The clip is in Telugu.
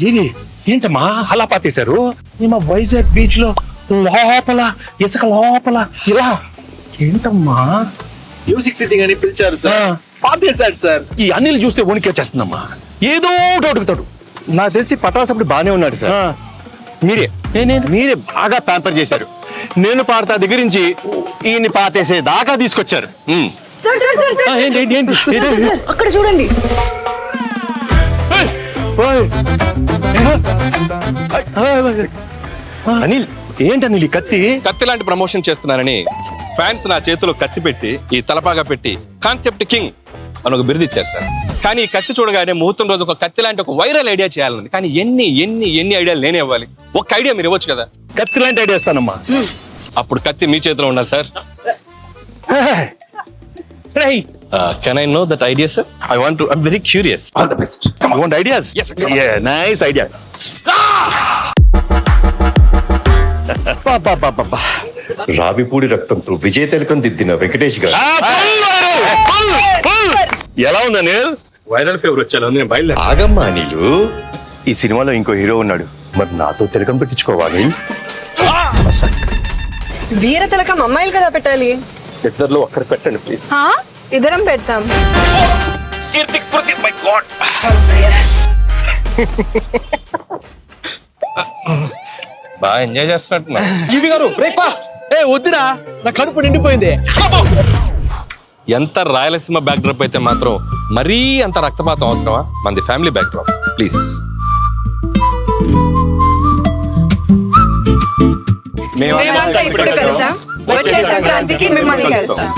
జీవి ఏంటమ్మా అలా పాతేశారు? మా వైజాగ్ బీచ్ లో లోపల ఇసుక లోపల ఇలా ఏంటమ్మా? మ్యూజిక్ సిట్టింగ్ అని పిలిచారు సార్, పాతేశాడు సార్. ఈ అనిల్ చూస్తే వణికేచేస్తుందమ్మా. ఏదో అడుగుతాడు. నాకు తెలిసి పటాసప్పుడు బానే ఉన్నాడు సార్. మీరే బాగా ప్యాంపర్ చేశారు. నేను పాడతా దగ్గర నుంచి ఈయన్ని పాతేసే దాకా తీసుకొచ్చారు. అక్కడ చూడండి. అనిల్ ఏంటనిల్ ఈ కత్తి? కత్తి లాంటి ప్రమోషన్ చేస్తున్నానని ఫ్యాన్స్ నా చేతిలో కత్తి పెట్టి ఈ తలపాగా పెట్టి కాన్సెప్ట్ కింగ్ అని ఒక బిరుదు ఇచ్చారు సార్. కానీ ఈ కత్తి చూడగానే ముహూర్తం రోజు ఒక కత్తి లాంటి ఒక వైరల్ ఐడియా చేయాలని. కానీ ఎన్ని ఐడియాలు నేనే ఇవ్వాలి? ఒక ఐడియా మీరు ఇవ్వచ్చు కదా. కత్తి లాంటి ఐడియా ఇస్తానమ్మా. అప్పుడు కత్తి మీ చేతిలో ఉండాలి sir. Can I know that idea sir? I'm very curious. All the best. Come on ideas. Yes, come on. Nice idea. Ravipudi రక్తంతో విజయ తిలకం దిద్దిన వెంకటేష్ గారు. ఎలా ఉంది అనిల్? వైరల్ ఫీవర్ వచ్చాను నేను బయలుదేరి. ఆగమ్మా అనిలు, ఈ సినిమాలో ఇంకో హీరో ఉన్నాడు, మరి నాతో తిలకం పెట్టించుకోవాలి. వీర తిలకం అమ్మాయిలు కదా పెట్టాలి. ఇద్దరిలో ఒక్కరు పెట్టండి ప్లీజ్. ఇద్దరం పెడతాం. బాగా ఎంజాయ్ చేస్తున్నట్టు. జీవి గారు బ్రేక్ఫాస్ట్. వద్దురా, నా కడుపు నిండిపోయింది. ఎంత రాయలసీమ బ్యాక్ డ్రాప్ అయితే మాత్రం మరీ అంత రక్తపాతం అవసరమా? మనది ఫ్యామిలీ బ్యాక్ డ్రాప్ ప్లీజ్. మేమంతా ఇప్పుడు కలిసాం, వచ్చే సంక్రాంతికి మిమ్మల్ని కలుస్తాం.